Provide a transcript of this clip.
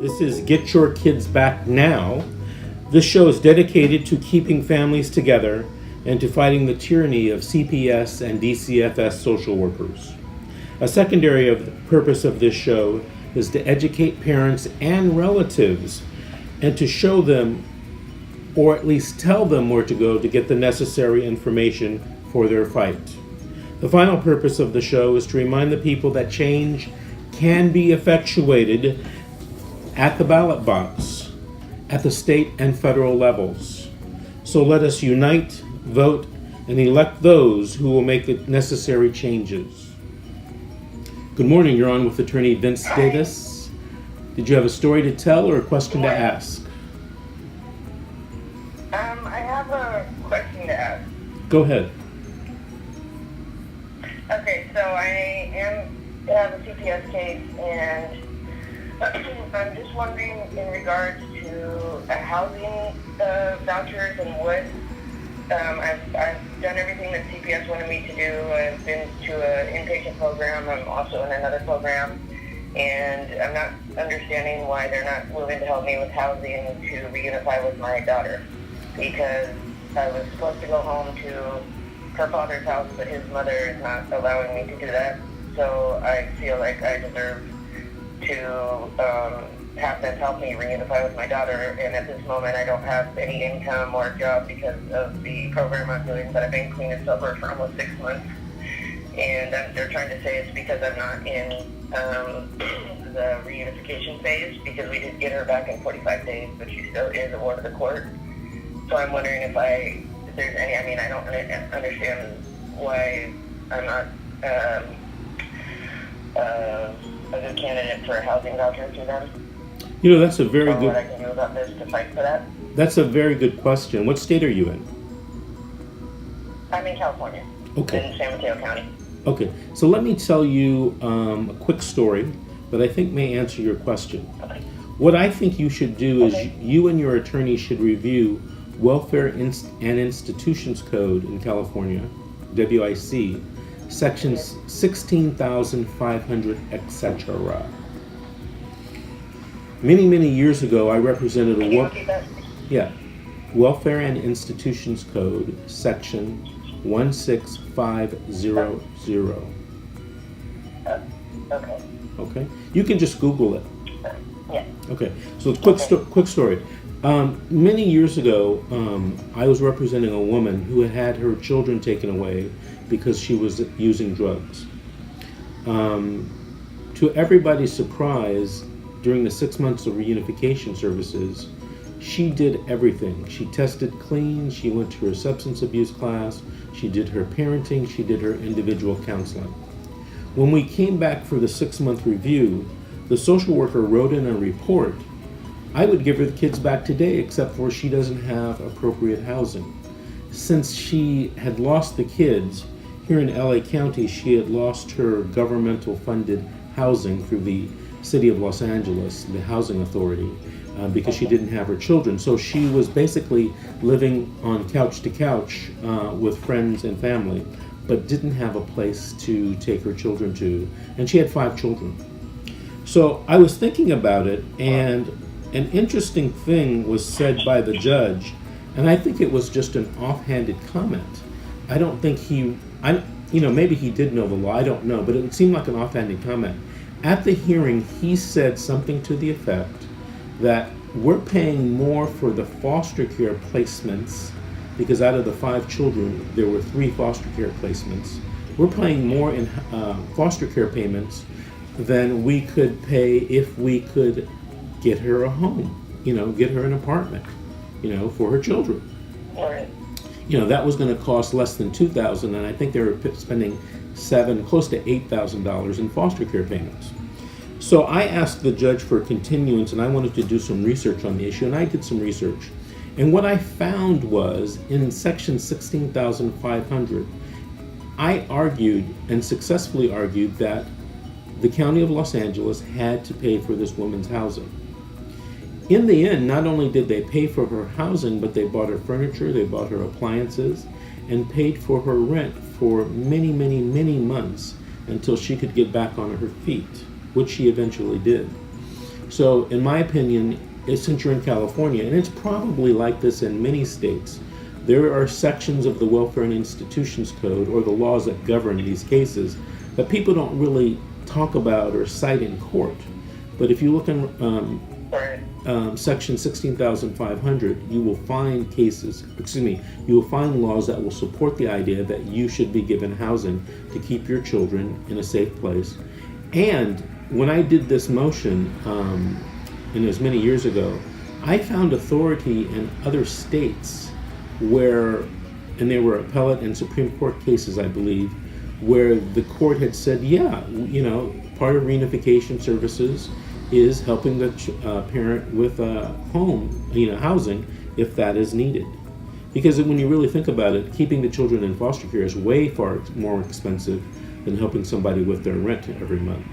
This is Get Your Kids Back Now. This show is dedicated to keeping families together and to fighting the tyranny of CPS and DCFS social workers. A secondary purpose of this show is to educate parents and relatives and to show them, or at least tell them where to go to get the necessary information for their fight. The final purpose of the show is to remind the people that change can be effectuated at the ballot box, at the state and federal levels. So let us unite, vote, and elect those who will make the necessary changes. Good morning, you're on with Attorney Vince Davis. Did you have a story to tell or a question to ask? I have a question to ask. Go ahead. Okay, so I have a CPS case, and I'm just wondering in regards to housing vouchers and what I've done everything that CPS wanted me to do. I've been to an inpatient program. I'm also in another program, and I'm not understanding why they're not willing to help me with housing to reunify with my daughter, because I was supposed to go home to her father's house, but his mother is not allowing me to do that. So I feel like I deserve to have them help me reunify with my daughter, and at this moment I don't have any income or job because of the program I'm doing, but I've been clean and sober for almost 6 months, and they're trying to say it's because I'm not in the reunification phase, because we did get her back in 45 days, but she still is a ward of the court. So I'm wondering if there's any, I don't really understand why I'm not a good candidate for a housing voucher to them. You know, that's a very good... What I can do about this to fight for that? That's a very good question. What state are you in? I'm in California. Okay. In San Mateo County. Okay, so let me tell you a quick story that I think may answer your question. Okay. What I think you should do is you and your attorney should review Welfare and Institutions Code in California, WIC, sections 16,500, etc. Many years ago, I represented Can you repeat that? Welfare and Institutions Code, section 16500. Okay. Okay, you can just Google it. Yeah. Okay, so quick story. Many years ago, I was representing a woman who had her children taken away because she was using drugs. To everybody's surprise, during the 6 months of reunification services, she did everything. She tested clean, she went to her substance abuse class, she did her parenting, she did her individual counseling. When we came back for the 6-month review, the social worker wrote in a report, I would give her the kids back today, except for she doesn't have appropriate housing. Since she had lost the kids, here in LA County, she had lost her governmental funded housing through the City of Los Angeles, the housing authority, because she didn't have her children. So she was basically living on couch to couch with friends and family, but didn't have a place to take her children to. And she had 5 children. So I was thinking about it, and an interesting thing was said by the judge, and I think it was just an offhanded comment. I don't think maybe he did know the law, I don't know, but it seemed like an offhanded comment. At the hearing, he said something to the effect that we're paying more for the foster care placements, because out of the 5 children, there were 3 foster care placements. We're paying more in foster care payments than we could pay if we could get her a home, get her an apartment, for her children. Right. That was going to cost less than $2,000, and I think they were spending close to $8,000 in foster care payments. So I asked the judge for a continuance, and I wanted to do some research on the issue, and I did some research. And what I found was, in section 16,500, I argued, and successfully argued, that the County of Los Angeles had to pay for this woman's housing. In the end, not only did they pay for her housing, but they bought her furniture, they bought her appliances, and paid for her rent for many months until she could get back on her feet, which she eventually did. So, in my opinion, since you're in California, and it's probably like this in many states, there are sections of the Welfare and Institutions Code or the laws that govern these cases that people don't really talk about or cite in court. But if you look in section 16,500, you will find you will find laws that will support the idea that you should be given housing to keep your children in a safe place. And when I did this motion, and it was many years ago, I found authority in other states where, and there were appellate and Supreme Court cases, I believe, where the court had said, yeah, part of reunification services is helping the parent with a home, housing, if that is needed. Because when you really think about it, keeping the children in foster care is way far more expensive than helping somebody with their rent every month.